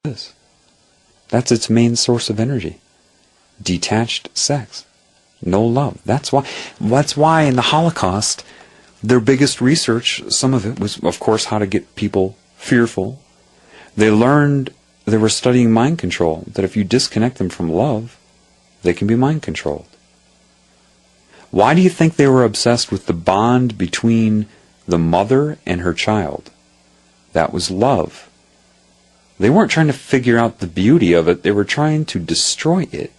is. That's its main source of energy. Detached sex. No love. That's why in the Holocaust, their biggest research, some of it was, of course, how to get people fearful. They were studying mind control, that if you disconnect them from love, they can be mind controlled. Why do you think they were obsessed with the bond between the mother and her child? That was love. They weren't trying to figure out the beauty of it, they were trying to destroy it.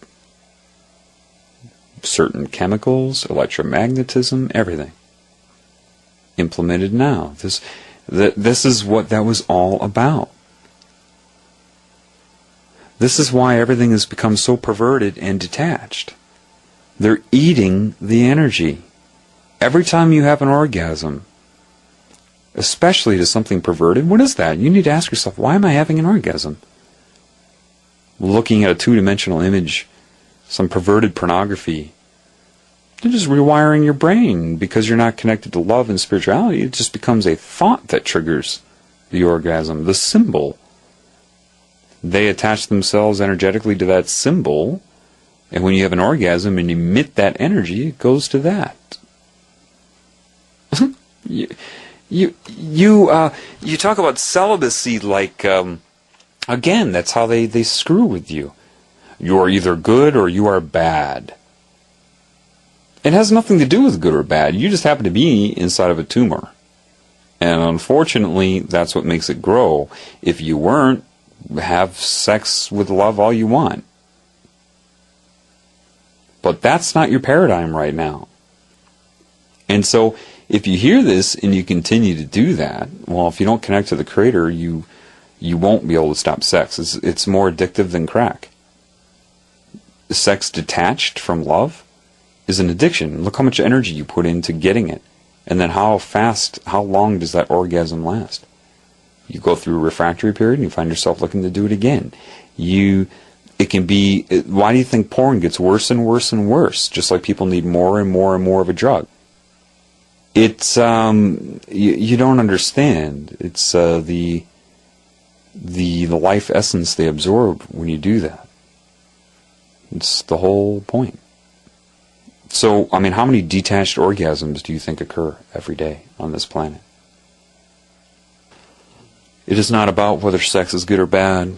Certain chemicals, electromagnetism, everything. Implemented now. This is what that was all about. This is why everything has become so perverted and detached. They're eating the energy. Every time you have an orgasm, especially to something perverted, what is that? You need to ask yourself, why am I having an orgasm? Looking at a two-dimensional image, some perverted pornography, you're just rewiring your brain because you're not connected to love and spirituality. It just becomes a thought that triggers the orgasm, the symbol. They attach themselves energetically to that symbol, and when you have an orgasm and emit that energy, it goes to that. You talk about celibacy like, again, that's how they screw with you. You are either good or you are bad. It has nothing to do with good or bad. You just happen to be inside of a tumor. And unfortunately, that's what makes it grow. If you weren't, have sex with love all you want. But that's not your paradigm right now. And so, if you hear this and you continue to do that, well, if you don't connect to the Creator, you won't be able to stop sex. It's more addictive than crack. Sex detached from love is an addiction. Look how much energy you put into getting it. And then how long does that orgasm last? You go through a refractory period and you find yourself looking to do it again. Why do you think porn gets worse and worse and worse? Just like people need more and more and more of a drug. It's, you don't understand. It's the life essence they absorb when you do that. It's the whole point. So, I mean, how many detached orgasms do you think occur every day on this planet? It is not about whether sex is good or bad.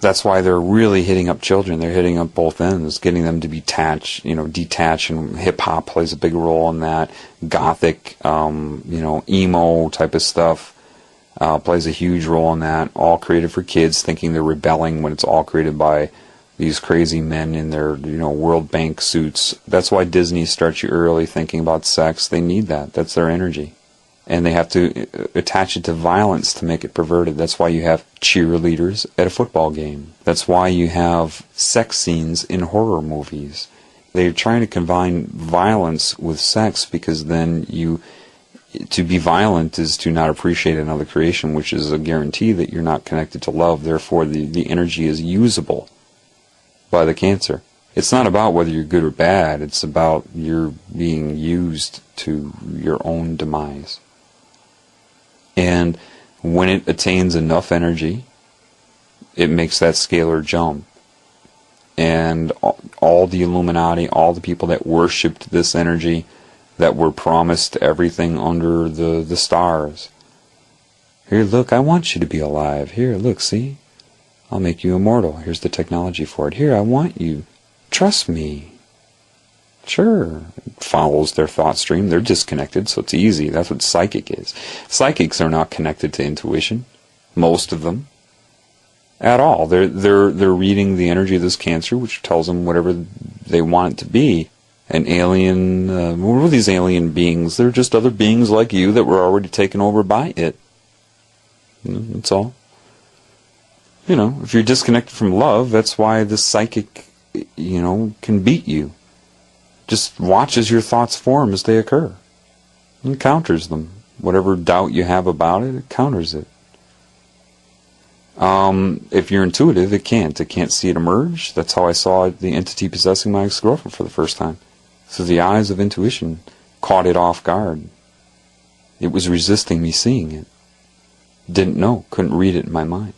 That's why they're really hitting up children. They're hitting up both ends, getting them to be detach, and hip-hop plays a big role in that. Gothic, emo type of stuff plays a huge role in that. All created for kids, thinking they're rebelling when it's all created by these crazy men in their, World Bank suits. That's why Disney starts you early thinking about sex. They need that. That's their energy. And they have to attach it to violence to make it perverted. That's why you have cheerleaders at a football game. That's why you have sex scenes in horror movies. They're trying to combine violence with sex because then to be violent is to not appreciate another creation, which is a guarantee that you're not connected to love. Therefore, the energy is usable by the cancer. It's not about whether you're good or bad. It's about you're being used to your own demise. And when it attains enough energy, it makes that scalar jump. And all the Illuminati, all the people that worshipped this energy, that were promised everything under the stars. Here, look, I want you to be alive. Here, look, see? I'll make you immortal. Here's the technology for it. Here, I want you. Trust me. Sure. It follows their thought stream. They're disconnected, so it's easy. That's what psychic is. Psychics are not connected to intuition. Most of them. At all. They're reading the energy of this cancer, which tells them whatever they want it to be. An alien, what are these alien beings? They're just other beings like you that were already taken over by it. That's all. If you're disconnected from love, that's why the psychic, can beat you. Just watches your thoughts form as they occur. And counters them. Whatever doubt you have about it, it counters it. If you're intuitive, it can't. It can't see it emerge. That's how I saw the entity possessing my ex-girlfriend for the first time. So the eyes of intuition caught it off guard. It was resisting me seeing it. Didn't know. Couldn't read it in my mind.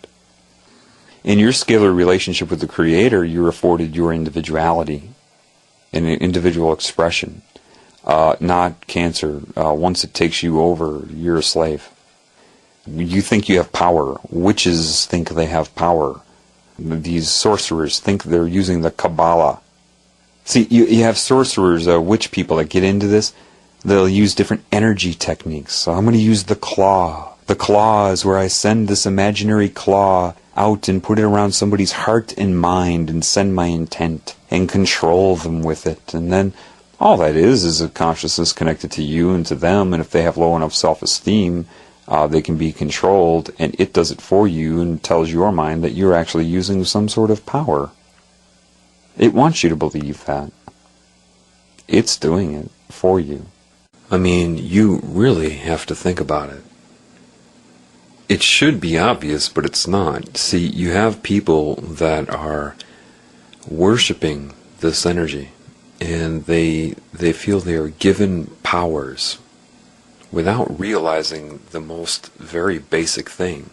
In your scalar relationship with the Creator, you're afforded your individuality and individual expression, not cancer. Once it takes you over, you're a slave. You think you have power. Witches think they have power. These sorcerers think they're using the Kabbalah. See, you have sorcerers, witch people that get into this. They'll use different energy techniques. So I'm going to use the claw. The claw is where I send this imaginary claw out and put it around somebody's heart and mind and send my intent and control them with it. And then all that is a consciousness connected to you and to them. And if they have low enough self-esteem, they can be controlled, and it does it for you and tells your mind that you're actually using some sort of power. It wants you to believe that. It's doing it for you. I mean, you really have to think about it. It should be obvious, but it's not. See, you have people that are worshiping this energy, and they feel they are given powers without realizing the most very basic thing.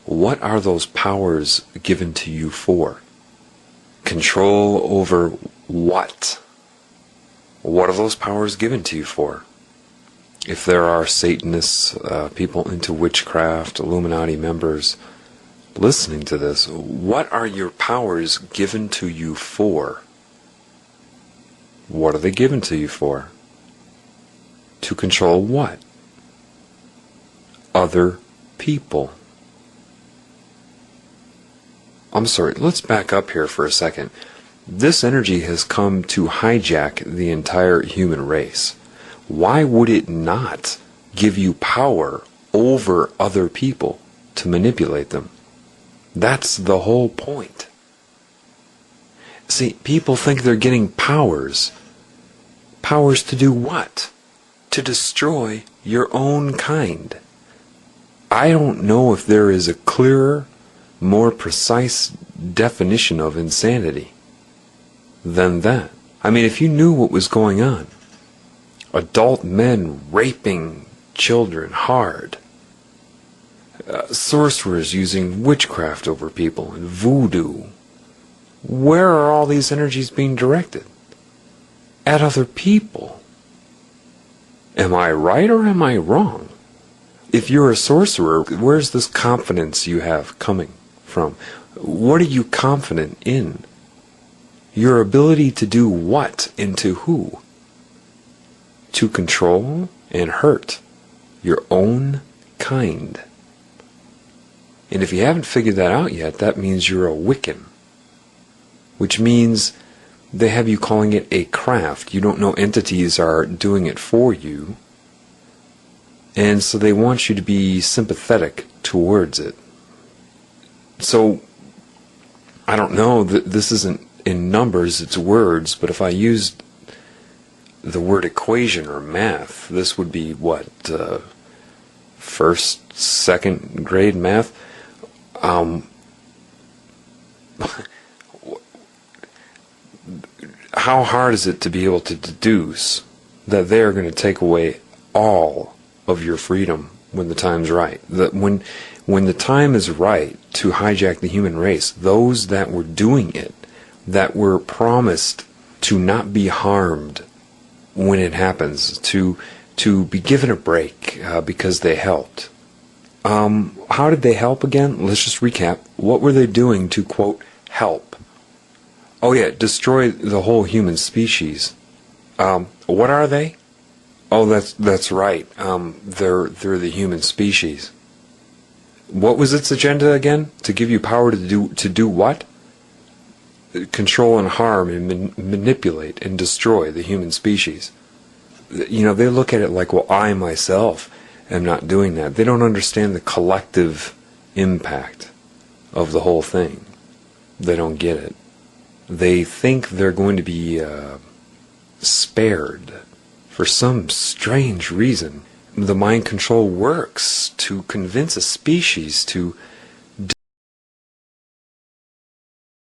What are those powers given to you for? Control over what? What are those powers given to you for? If there are Satanists, people into witchcraft, Illuminati members, listening to this, what are your powers given to you for? What are they given to you for? To control what? Other people. I'm sorry, let's back up here for a second. This energy has come to hijack the entire human race. Why would it not give you power over other people to manipulate them? That's the whole point. See, people think they're getting powers. Powers to do what? To destroy your own kind. I don't know if there is a clearer, more precise definition of insanity than that. I mean, if you knew what was going on, adult men raping children hard, sorcerers using witchcraft over people and voodoo, where are all these energies being directed? At other people. Am I right or am I wrong? If you're a sorcerer, where's this confidence you have coming from? What are you confident in? Your ability to do what and to who? To control and hurt your own kind. And if you haven't figured that out yet, that means you're a Wiccan. Which means they have you calling it a craft. You don't know entities are doing it for you. And so they want you to be sympathetic towards it. So, I don't know, this isn't in numbers, it's words, but if I used the word equation or math, this would be what, first, second grade math? How hard is it to be able to deduce that they are going to take away all of your freedom when the time's right? That when the time is right to hijack the human race, those that were doing it, that were promised to not be harmed when it happens, to be given a break because they helped. How did they help again? Let's just recap. What were they doing to, quote, help? Oh yeah, destroy the whole human species. What are they? Oh, that's right. They're the human species. What was its agenda again? To give you power to do what? Control and harm and manipulate and destroy the human species. You know, they look at it like, well, I myself am not doing that. They don't understand the collective impact of the whole thing. They don't get it. They think they're going to be spared for some strange reason. The mind control works to convince a species to